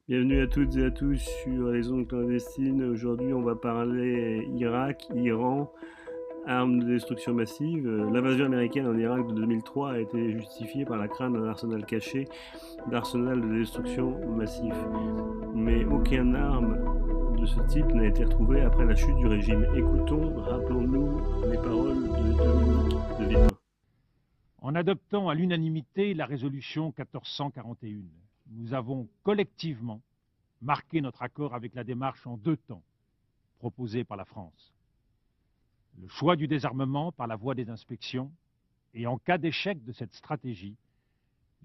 Bienvenue à toutes et à tous sur les ondes clandestines. Aujourd'hui, on va parler Irak, Iran, armes de destruction massive. L'invasion américaine en Irak de 2003 a été justifiée par la crainte d'un arsenal caché, d'arsenal de destruction massif. Mais aucune arme de ce type n'a été retrouvée après la chute du régime. Écoutons, rappelons-nous les paroles de Dominique de Villepin. En adoptant à l'unanimité la résolution 1441, nous avons collectivement marqué notre accord avec la démarche en deux temps proposée par la France. Le choix du désarmement par la voie des inspections et, en cas d'échec de cette stratégie,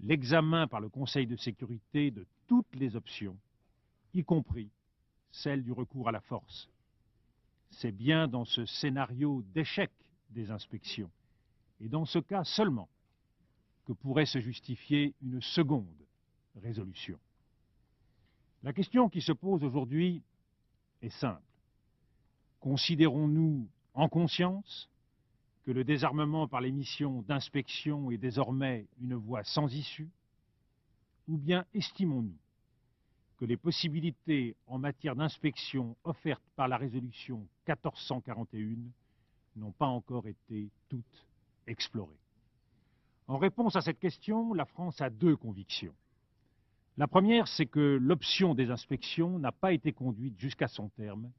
l'examen par le Conseil de sécurité de toutes les options, y compris celle du recours à la force. C'est bien dans ce scénario d'échec des inspections, et dans ce cas seulement, que pourrait se justifier une seconde résolution. La question qui se pose aujourd'hui est simple. Considérons-nous en conscience que le désarmement par les missions d'inspection est désormais une voie sans issue, ou bien estimons-nous que les possibilités en matière d'inspection offertes par la résolution 1441 n'ont pas encore été toutes explorées? En réponse à cette question, la France a deux convictions. La première, c'est que l'option des inspections n'a pas été conduite jusqu'à son terme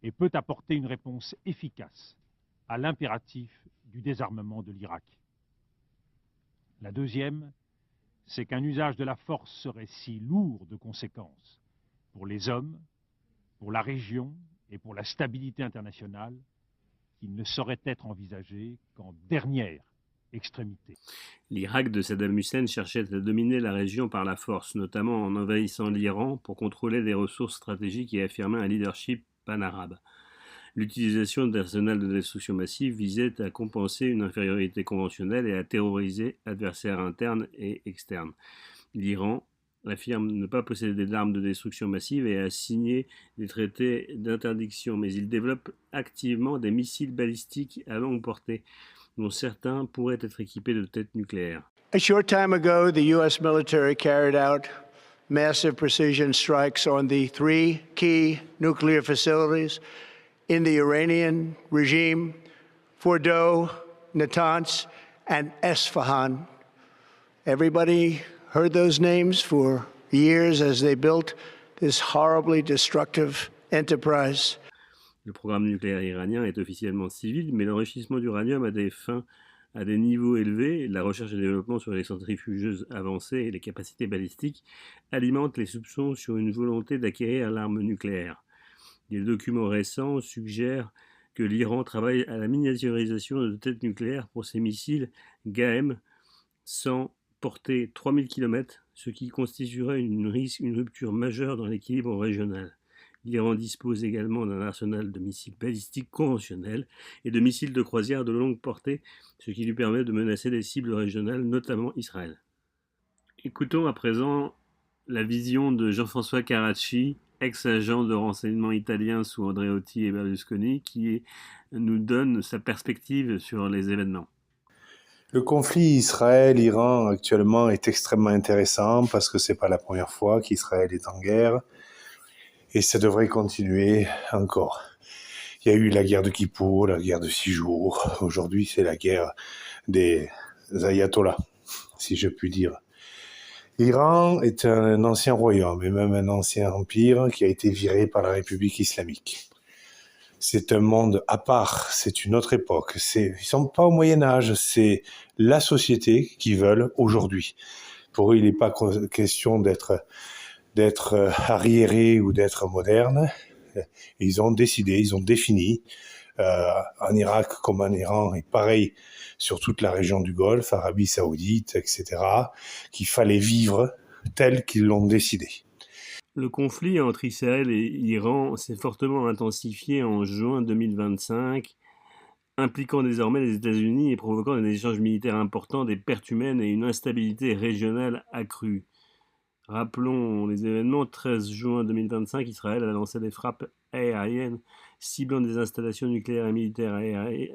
et peut apporter une réponse efficace à l'impératif du désarmement de l'Irak. La deuxième, c'est qu'un usage de la force serait si lourd de conséquences pour les hommes, pour la région et pour la stabilité internationale qu'il ne saurait être envisagé qu'en dernière extrémité. L'Irak de Saddam Hussein cherchait à dominer la région par la force, notamment en envahissant l'Iran pour contrôler des ressources stratégiques et affirmer un leadership pan-arabe. L'utilisation d'arsenal de destruction massive visait à compenser une infériorité conventionnelle et à terroriser adversaires internes et externes. L'Iran affirme ne pas posséder d'armes de destruction massive et a signé des traités d'interdiction, mais il développe activement des missiles balistiques à longue portée, dont certains pourraient être équipés de têtes nucléaires. A short time ago, the U.S. military carried out massive precision strikes on the three key nuclear facilities in the Iranian regime: Fordow, Natanz, and Esfahan. Everybody heard those names for years as they built this horribly destructive enterprise. Le programme nucléaire iranien est officiellement civil, mais l'enrichissement d'uranium a des fins à des niveaux élevés. La recherche et le développement sur les centrifugeuses avancées et les capacités balistiques alimentent les soupçons sur une volonté d'acquérir l'arme nucléaire. Des documents récents suggèrent que l'Iran travaille à la miniaturisation de têtes nucléaires pour ses missiles GAEM sans portée 3000 km, ce qui constituerait une rupture majeure dans l'équilibre régional. L'Iran dispose également d'un arsenal de missiles balistiques conventionnels et de missiles de croisière de longue portée, ce qui lui permet de menacer des cibles régionales, notamment Israël. Écoutons à présent la vision de Jean-François Carracci, ex-agent de renseignement italien sous Andreotti et Berlusconi, qui nous donne sa perspective sur les événements. Le conflit Israël-Iran actuellement est extrêmement intéressant parce que c'est pas la première fois qu'Israël est en guerre et ça devrait continuer encore. Il y a eu la guerre de Kippour, la guerre de 6 jours. Aujourd'hui, c'est la guerre des ayatollahs, si je puis dire. L'Iran est un ancien royaume et même un ancien empire qui a été viré par la République islamique. C'est un monde à part, c'est une autre époque. Ils sont pas au Moyen-Âge, c'est la société qu'ils veulent aujourd'hui. Pour eux, il n'est pas question d'être arriéré ou d'être moderne. Ils ont décidé, ils ont défini, en Irak comme en Iran, et pareil sur toute la région du Golfe, Arabie Saoudite, etc., qu'il fallait vivre tel qu'ils l'ont décidé. Le conflit entre Israël et Iran s'est fortement intensifié en juin 2025, impliquant désormais les États-Unis et provoquant des échanges militaires importants, des pertes humaines et une instabilité régionale accrue. Rappelons les événements. 13 juin 2025, Israël a lancé des frappes aériennes ciblant des installations nucléaires et militaires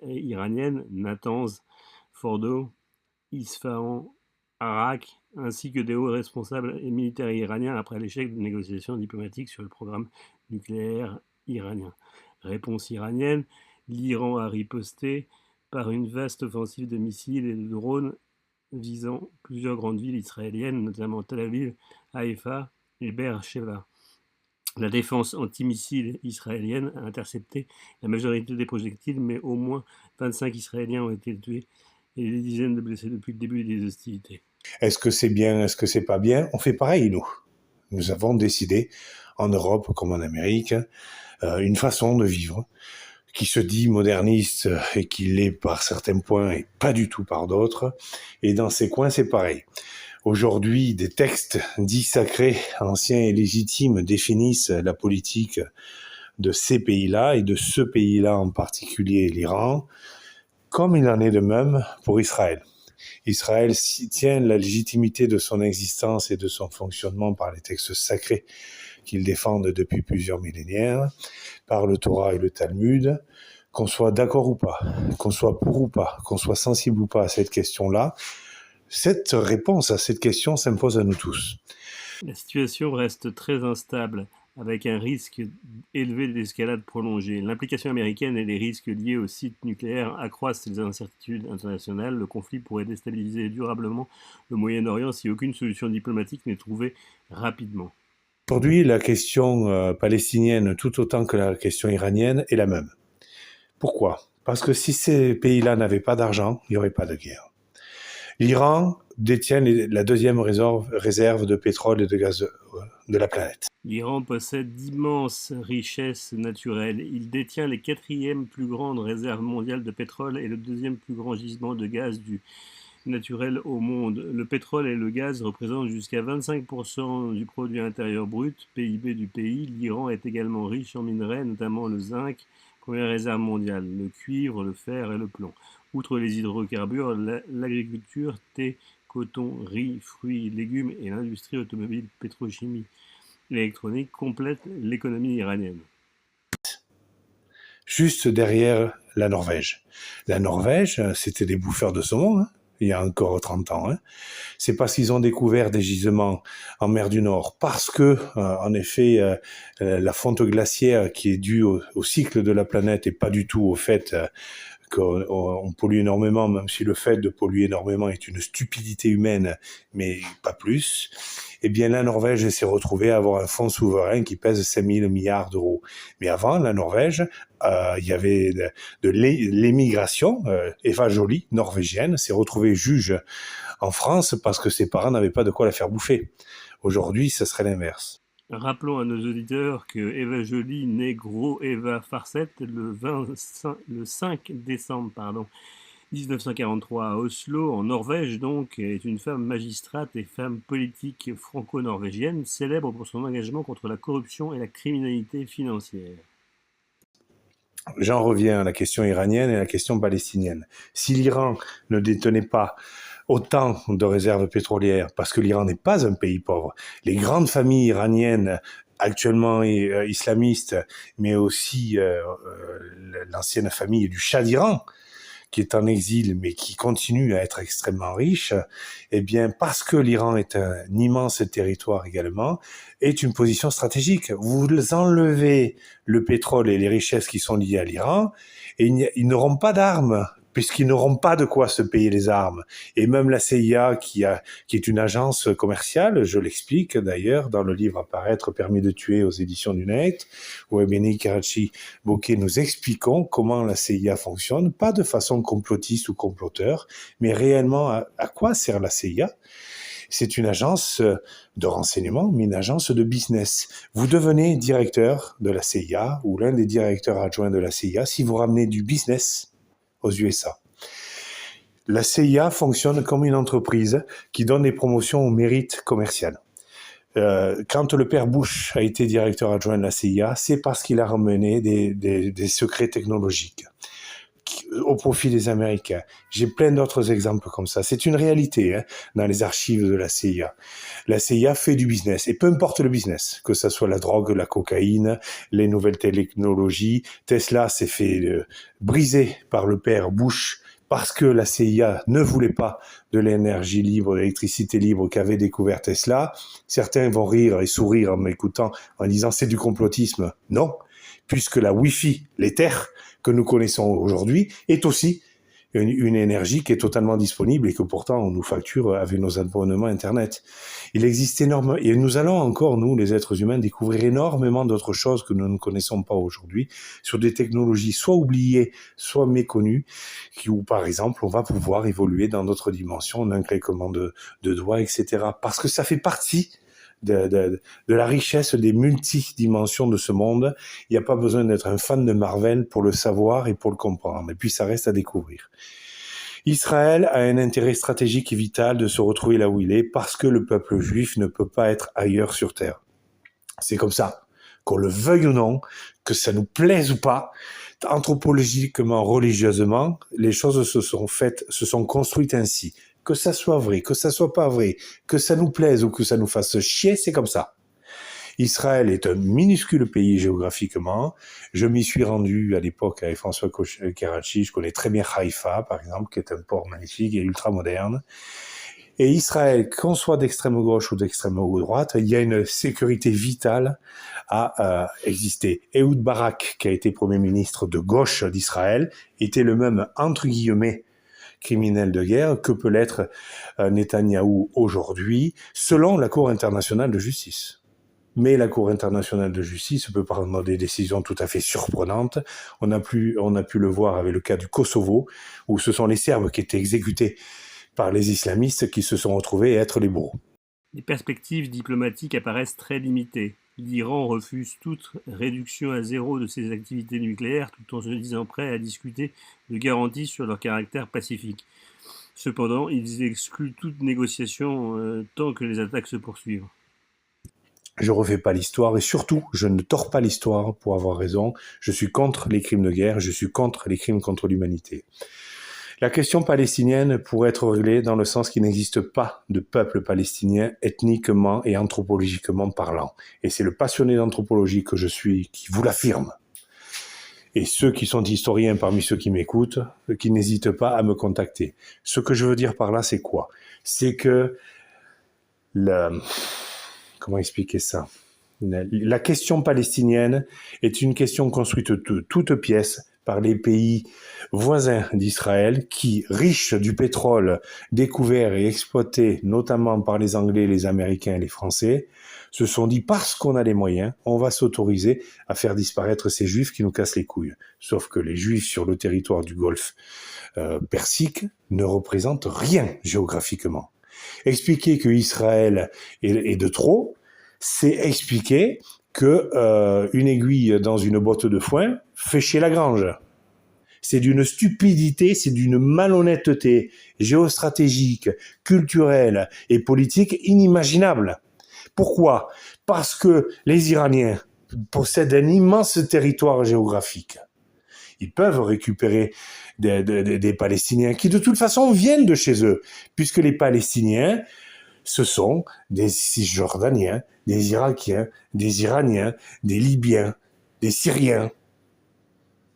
iraniennes, Natanz, Fordow, Isfahan Arak, ainsi que des hauts responsables et militaires iraniens après l'échec des négociations diplomatiques sur le programme nucléaire iranien. Réponse iranienne, l'Iran a riposté par une vaste offensive de missiles et de drones visant plusieurs grandes villes israéliennes, notamment Tel Aviv, Haïfa et Be'er-Sheva. La défense antimissile israélienne a intercepté la majorité des projectiles, mais au moins 25 Israéliens ont été tués et des dizaines de blessés depuis le début des hostilités. Est-ce que c'est bien, est-ce que c'est pas bien? On fait pareil, nous. Nous avons décidé, en Europe comme en Amérique, une façon de vivre qui se dit moderniste et qui l'est par certains points et pas du tout par d'autres. Et dans ces coins, c'est pareil. Aujourd'hui, des textes dits sacrés, anciens et légitimes, définissent la politique de ces pays-là et de ce pays-là en particulier, l'Iran, comme il en est de même pour Israël. Israël tient la légitimité de son existence et de son fonctionnement par les textes sacrés qu'ils défendent depuis plusieurs millénaires, par le Torah et le Talmud, qu'on soit d'accord ou pas, qu'on soit pour ou pas, qu'on soit sensible ou pas à cette question-là, cette réponse à cette question s'impose à nous tous. La situation reste très instable, avec un risque élevé d'escalade prolongée. L'implication américaine et les risques liés aux sites nucléaires accroissent les incertitudes internationales. Le conflit pourrait déstabiliser durablement le Moyen-Orient si aucune solution diplomatique n'est trouvée rapidement. Aujourd'hui, la question palestinienne, tout autant que la question iranienne, est la même. Pourquoi? Parce que si ces pays-là n'avaient pas d'argent, il n'y aurait pas de guerre. L'Iran détient la deuxième réserve de pétrole et de gaz de la planète. L'Iran possède d'immenses richesses naturelles. Il détient les 4e plus grandes réserves mondiales de pétrole et le 2e plus grand gisement de gaz naturel au monde. Le pétrole et le gaz représentent jusqu'à 25% du produit intérieur brut, PIB du pays. L'Iran est également riche en minerais, notamment le zinc, première réserve mondiale, le cuivre, le fer et le plomb. Outre les hydrocarbures, l'agriculture, thé, coton, riz, fruits, légumes et l'industrie automobile, pétrochimie, l'électronique complètent l'économie iranienne. Juste derrière la Norvège. La Norvège, c'était des bouffeurs de saumon, il y a encore 30 ans. C'est parce qu'ils ont découvert des gisements en mer du Nord, parce que, en effet, la fonte glaciaire qui est due au cycle de la planète et pas du tout au fait qu'on pollue énormément, même si le fait de polluer énormément est une stupidité humaine, mais pas plus, eh bien la Norvège s'est retrouvée à avoir un fonds souverain qui pèse 5 000 milliards d'euros. Mais avant, la Norvège, il y avait de l'émigration. Eva Joly, norvégienne, s'est retrouvée juge en France parce que ses parents n'avaient pas de quoi la faire bouffer. Aujourd'hui, ce serait l'inverse. Rappelons à nos auditeurs que Eva Joly, née Gros Eva Farset, le 5 décembre 1943 à Oslo, en Norvège donc, est une femme magistrate et femme politique franco-norvégienne, célèbre pour son engagement contre la corruption et la criminalité financière. J'en reviens à la question iranienne et à la question palestinienne. Si l'Iran ne détenait pas autant de réserves pétrolières, parce que l'Iran n'est pas un pays pauvre. Les grandes familles iraniennes, actuellement islamistes, mais aussi l'ancienne famille du Shah d'Iran, qui est en exil, mais qui continue à être extrêmement riche, eh bien, parce que l'Iran est un immense territoire également, est une position stratégique. Vous enlevez le pétrole et les richesses qui sont liées à l'Iran, et ils n'auront pas d'armes, puisqu'ils n'auront pas de quoi se payer les armes. Et même la CIA, qui est une agence commerciale, je l'explique d'ailleurs dans le livre à paraître Permis de tuer aux éditions du Net, où Ebeni Karachi Bokeh nous expliquons comment la CIA fonctionne, pas de façon complotiste ou comploteur, mais réellement à quoi sert la CIA. C'est une agence de renseignement, mais une agence de business. Vous devenez directeur de la CIA ou l'un des directeurs adjoints de la CIA si vous ramenez du business aux USA. La CIA fonctionne comme une entreprise qui donne des promotions au mérite commercial. Quand le père Bush a été directeur adjoint de la CIA, c'est parce qu'il a ramené des secrets technologiques au profit des Américains. J'ai plein d'autres exemples comme ça. C'est une réalité dans les archives de la CIA. La CIA fait du business, et peu importe le business, que ce soit la drogue, la cocaïne, les nouvelles technologies. Tesla s'est fait briser par le père Bush parce que la CIA ne voulait pas de l'énergie libre, de l'électricité libre qu'avait découvert Tesla. Certains vont rire et sourire en m'écoutant en disant c'est du complotisme. Non, puisque la Wi-Fi, l'Ether, que nous connaissons aujourd'hui, est aussi une énergie qui est totalement disponible et que pourtant on nous facture avec nos abonnements Internet. Il existe énormément, et nous allons encore, nous, les êtres humains, découvrir énormément d'autres choses que nous ne connaissons pas aujourd'hui, sur des technologies soit oubliées, soit méconnues, où par exemple on va pouvoir évoluer dans d'autres dimensions, d'un claquement de doigts, etc. Parce que ça fait partie de la richesse des multidimensions de ce monde. Il n'y a pas besoin d'être un fan de Marvel pour le savoir et pour le comprendre. Et puis ça reste à découvrir. Israël a un intérêt stratégique et vital de se retrouver là où il est parce que le peuple juif ne peut pas être ailleurs sur terre. C'est comme ça. Qu'on le veuille ou non, que ça nous plaise ou pas, anthropologiquement, religieusement, les choses se sont construites ainsi. Que ça soit vrai, que ça soit pas vrai, que ça nous plaise ou que ça nous fasse chier, c'est comme ça. Israël est un minuscule pays géographiquement. Je m'y suis rendu à l'époque avec François Karachi. Je connais très bien Haïfa, par exemple, qui est un port magnifique et ultra moderne. Et Israël, qu'on soit d'extrême gauche ou d'extrême droite, il y a une sécurité vitale à exister. Ehud Barak, qui a été Premier ministre de gauche d'Israël, était le même, entre guillemets, criminel de guerre que peut l'être Netanyahou aujourd'hui, selon la Cour internationale de justice. Mais la Cour internationale de justice peut prendre des décisions tout à fait surprenantes. On a pu le voir avec le cas du Kosovo, où ce sont les Serbes qui étaient exécutés par les islamistes qui se sont retrouvés être les bourreaux. Les perspectives diplomatiques apparaissent très limitées. L'Iran refuse toute réduction à zéro de ses activités nucléaires tout en se disant prêt à discuter de garanties sur leur caractère pacifique. Cependant, ils excluent toute négociation tant que les attaques se poursuivent. Je refais pas l'histoire et surtout, je ne tords pas l'histoire pour avoir raison. Je suis contre les crimes de guerre, je suis contre les crimes contre l'humanité. La question palestinienne pourrait être réglée dans le sens qu'il n'existe pas de peuple palestinien ethniquement et anthropologiquement parlant. Et c'est le passionné d'anthropologie que je suis qui vous l'affirme. Et ceux qui sont historiens parmi ceux qui m'écoutent, qui n'hésitent pas à me contacter. Ce que je veux dire par là, c'est quoi ? C'est que comment expliquer ça ? La question palestinienne est une question construite de toutes pièces par les pays voisins d'Israël qui, riches du pétrole découvert et exploité notamment par les Anglais, les Américains et les Français, se sont dit parce qu'on a les moyens, on va s'autoriser à faire disparaître ces Juifs qui nous cassent les couilles. Sauf que les Juifs sur le territoire du Golfe Persique ne représentent rien géographiquement. Expliquer que Israël est de trop, c'est expliquer que une aiguille dans une botte de foin fait chier la grange. C'est d'une stupidité, c'est d'une malhonnêteté géostratégique, culturelle et politique inimaginable. Pourquoi ? Parce que les Iraniens possèdent un immense territoire géographique. Ils peuvent récupérer des Palestiniens qui de toute façon viennent de chez eux, puisque les Palestiniens, ce sont des Cisjordaniens, des Irakiens, des Iraniens, des Libyens, des Syriens.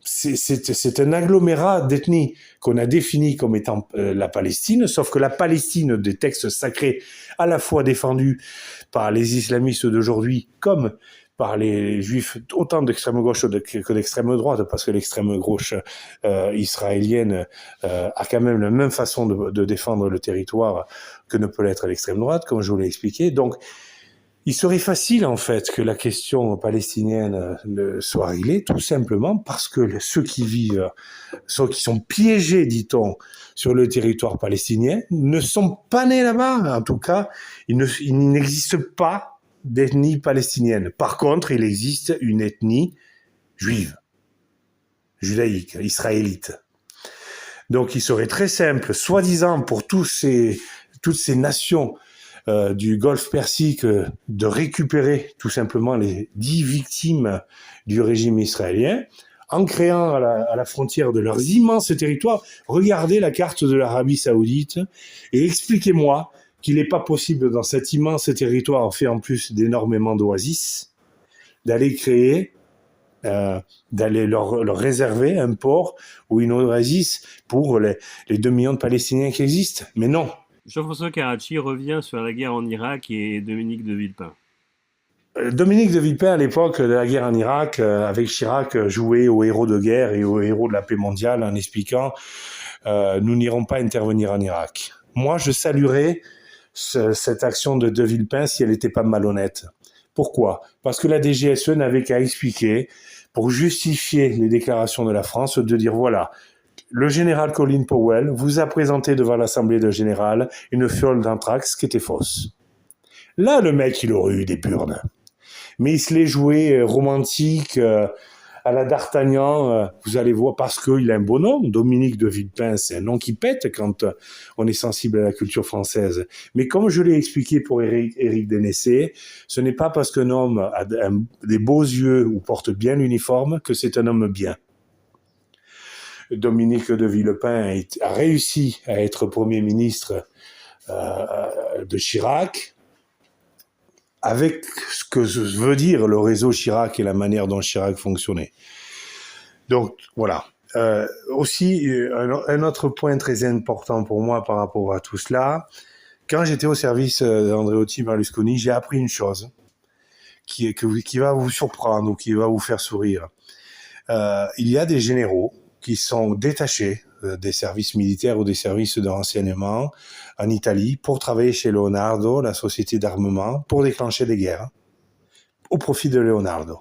C'est un agglomérat d'ethnies qu'on a défini comme étant la Palestine, sauf que la Palestine des textes sacrés, à la fois défendus par les islamistes d'aujourd'hui comme par les juifs, autant d'extrême gauche que d'extrême droite, parce que l'extrême gauche israélienne a quand même la même façon de défendre le territoire que ne peut l'être l'extrême droite, comme je vous l'ai expliqué. Donc, il serait facile, en fait, que la question palestinienne soit réglée, tout simplement parce que ceux qui vivent, ceux qui sont piégés, dit-on, sur le territoire palestinien, ne sont pas nés là-bas. En tout cas, il n'existe pas d'ethnie palestinienne. Par contre, il existe une ethnie juive, judaïque, israélite. Donc, il serait très simple, soi-disant pour toutes ces nations du Golfe Persique, de récupérer tout simplement les 10 victimes du régime israélien, en créant à la frontière de leurs immenses territoires, regardez la carte de l'Arabie Saoudite et expliquez-moi qu'il n'est pas possible dans cet immense territoire fait en plus d'énormément d'oasis d'aller créer d'aller leur réserver un port ou une oasis pour les 2 millions de Palestiniens qui existent. Mais non. Jean-François Carracci revient sur la guerre en Irak et Dominique de Villepin. Dominique de Villepin, à l'époque de la guerre en Irak, avec Chirac, jouait aux héros de guerre et aux héros de la paix mondiale en expliquant nous n'irons pas intervenir en Irak. Moi, je saluerais cette action de Villepin si elle n'était pas malhonnête. Pourquoi ? Parce que la DGSE n'avait qu'à expliquer, pour justifier les déclarations de la France, de dire voilà, le général Colin Powell vous a présenté devant l'Assemblée de général une fiole d'anthrax qui était fausse. Là, le mec, il aurait eu des burnes. Mais il se l'est joué romantique, à la D'Artagnan, vous allez voir, parce qu'il a un beau nom, Dominique de Villepin, c'est un nom qui pète quand on est sensible à la culture française. Mais comme je l'ai expliqué pour Éric Dénessé, ce n'est pas parce qu'un homme a des beaux yeux ou porte bien l'uniforme que c'est un homme bien. Dominique de Villepin a réussi à être Premier ministre de Chirac, avec ce que veut dire le réseau Chirac et la manière dont Chirac fonctionnait. Donc, voilà. Aussi, un autre point très important pour moi par rapport à tout cela, quand j'étais au service d'Andreotti Berlusconi, j'ai appris une chose qui va vous surprendre ou qui va vous faire sourire. Il y a des généraux qui sont détachés des services militaires ou des services de renseignement en Italie pour travailler chez Leonardo, la société d'armement, pour déclencher des guerres au profit de Leonardo.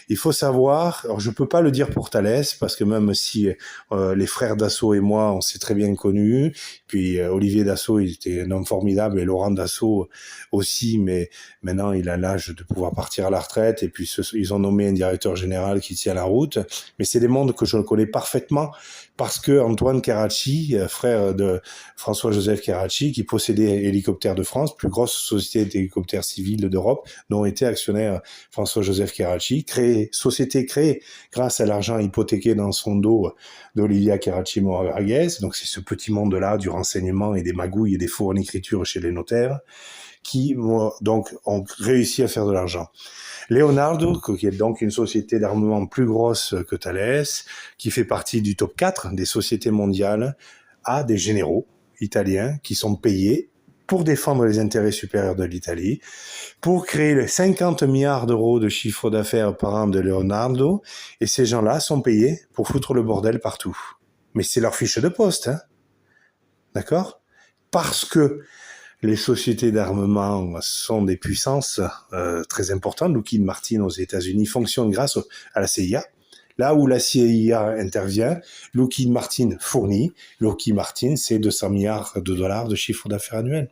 Il faut savoir, alors je peux pas le dire pour Thalès, parce que même si les frères Dassault et moi, on s'est très bien connus, puis Olivier Dassault, il était un homme formidable, et Laurent Dassault aussi, mais maintenant il a l'âge de pouvoir partir à la retraite, et puis ils ont nommé un directeur général qui tient la route, mais c'est des mondes que je connais parfaitement, parce que Antoine Carracci, frère de François-Joseph Carracci, qui possédait Hélicoptères de France, plus grosse société d'hélicoptères civils d'Europe, dont était actionnaire François-Joseph Carracci, société créée grâce à l'argent hypothéqué dans son dos d'Olivia Carracci Moraguez. Donc c'est ce petit monde-là du renseignement et des magouilles et des faux en écriture chez les notaires qui donc ont réussi à faire de l'argent. Leonardo, qui est donc une société d'armement plus grosse que Thales, qui fait partie du top 4 des sociétés mondiales, a des généraux italiens qui sont payés pour défendre les intérêts supérieurs de l'Italie, pour créer les 50 milliards d'euros de chiffre d'affaires par an de Leonardo, et ces gens-là sont payés pour foutre le bordel partout. Mais c'est leur fiche de poste, hein. D'accord ? Parce que les sociétés d'armement sont des puissances très importantes. Lockheed Martin aux États-Unis fonctionne grâce à la CIA. Là où la CIA intervient, Lockheed Martin fournit. Lockheed Martin, c'est 200 milliards de dollars de chiffre d'affaires annuel.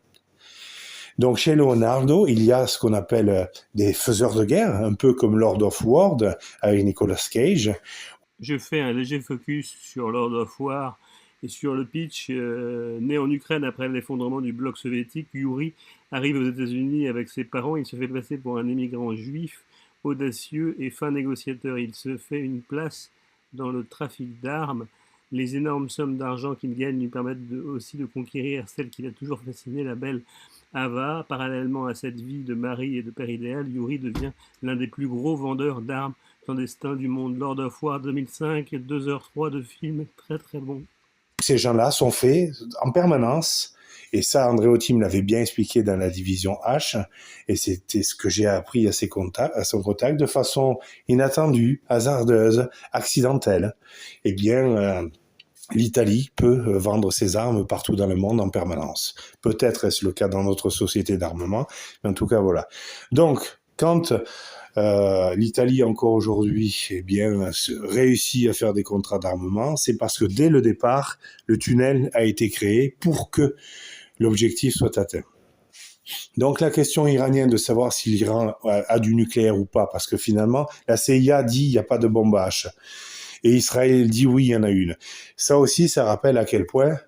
Donc chez Leonardo, il y a ce qu'on appelle des faiseurs de guerre, un peu comme Lord of War avec Nicolas Cage. Je fais un léger focus sur Lord of War et sur le pitch. Né en Ukraine après l'effondrement du bloc soviétique, Yuri arrive aux États-Unis avec ses parents. Il se fait passer pour un immigrant juif, audacieux et fin négociateur. Il se fait une place dans le trafic d'armes. Les énormes sommes d'argent qu'il gagne lui permettent aussi de conquérir celle qui l'a toujours fasciné, la belle Ava. Parallèlement à cette vie de mari et de père idéal, Yuri devient l'un des plus gros vendeurs d'armes clandestins du monde. Lord of War 2005, 2h03 de film, très très bon. Ces gens-là sont faits en permanence, et ça Andreotti me l'avait bien expliqué dans la division H, et c'était ce que j'ai appris à son contact, de façon inattendue, hasardeuse, accidentelle. Eh bien, l'Italie peut vendre ses armes partout dans le monde en permanence. Peut-être est-ce le cas dans notre société d'armement, mais en tout cas voilà. Donc, quand l'Italie encore aujourd'hui réussit à faire des contrats d'armement, c'est parce que dès le départ, le tunnel a été créé pour que l'objectif soit atteint. Donc la question iranienne de savoir si l'Iran a du nucléaire ou pas, parce que finalement, la CIA dit il n'y a pas de bombe H. Et Israël dit oui, il y en a une. Ça aussi, ça rappelle à quel point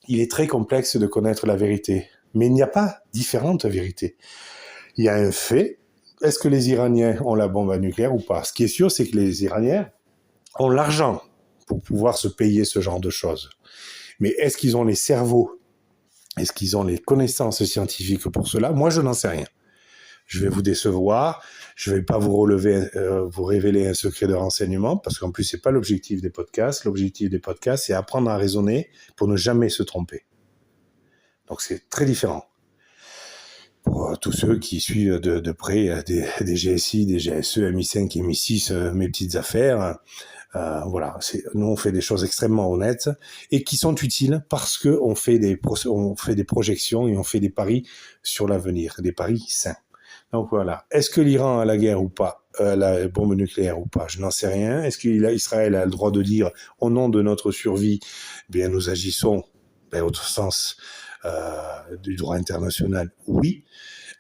il est très complexe de connaître la vérité. Mais il n'y a pas différentes vérités. Il y a un fait. Est-ce que les Iraniens ont la bombe nucléaire ou pas ? Ce qui est sûr, c'est que les Iraniens ont l'argent pour pouvoir se payer ce genre de choses. Mais est-ce qu'ils ont les cerveaux ? Est-ce qu'ils ont les connaissances scientifiques pour cela ? Moi, je n'en sais rien. Je vais vous décevoir. Je ne vais pas vous révéler un secret de renseignement, parce qu'en plus, ce n'est pas l'objectif des podcasts. L'objectif des podcasts, c'est apprendre à raisonner pour ne jamais se tromper. Donc, c'est très différent. Pour tous ceux qui suivent de près des GSI, des GSE, MI5 et MI6, mes petites affaires, voilà, nous on fait des choses extrêmement honnêtes et qui sont utiles parce que on fait des projections et on fait des paris sur l'avenir, des paris sains. Donc voilà, est-ce que l'Iran a la guerre ou pas, la bombe nucléaire ou pas, je n'en sais rien. Est-ce qu'Israël a le droit de dire au nom de notre survie, eh bien nous agissons au sens du droit international? Oui.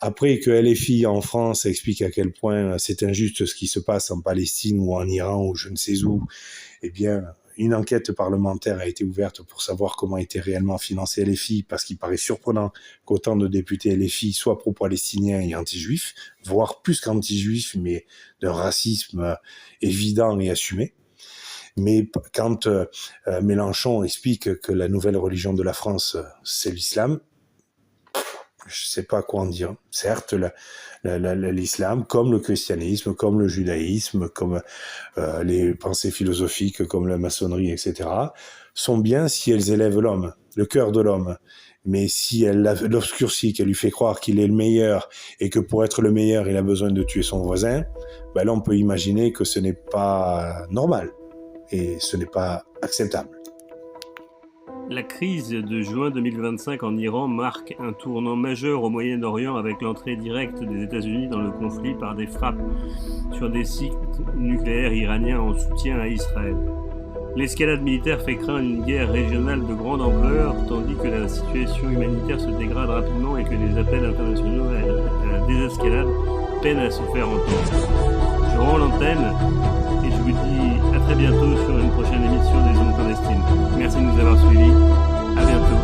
Après que LFI en France explique à quel point c'est injuste ce qui se passe en Palestine ou en Iran ou je ne sais où, eh bien, une enquête parlementaire a été ouverte pour savoir comment était réellement financé LFI, parce qu'il paraît surprenant qu'autant de députés LFI soient pro-palestiniens et anti-juifs, voire plus qu'anti-juifs, mais d'un racisme évident et assumé. Mais quand Mélenchon explique que la nouvelle religion de la France, c'est l'islam, je ne sais pas quoi en dire. Certes, l'islam, comme le christianisme, comme le judaïsme, comme les pensées philosophiques, comme la maçonnerie, etc., sont bien si elles élèvent l'homme, le cœur de l'homme. Mais si elle l'obscurcit, qu'elle lui fait croire qu'il est le meilleur et que pour être le meilleur, il a besoin de tuer son voisin, ben là, on peut imaginer que ce n'est pas normal et ce n'est pas acceptable. La crise de juin 2025 en Iran marque un tournant majeur au Moyen-Orient avec l'entrée directe des États-Unis dans le conflit par des frappes sur des sites nucléaires iraniens en soutien à Israël. L'escalade militaire fait craindre une guerre régionale de grande ampleur, tandis que la situation humanitaire se dégrade rapidement et que les appels internationaux à la désescalade peinent à se faire entendre. Je rends l'antenne et je vous dis à très bientôt sur une prochaine émission des Ondes clandestines. Merci de nous avoir suivis. À bientôt.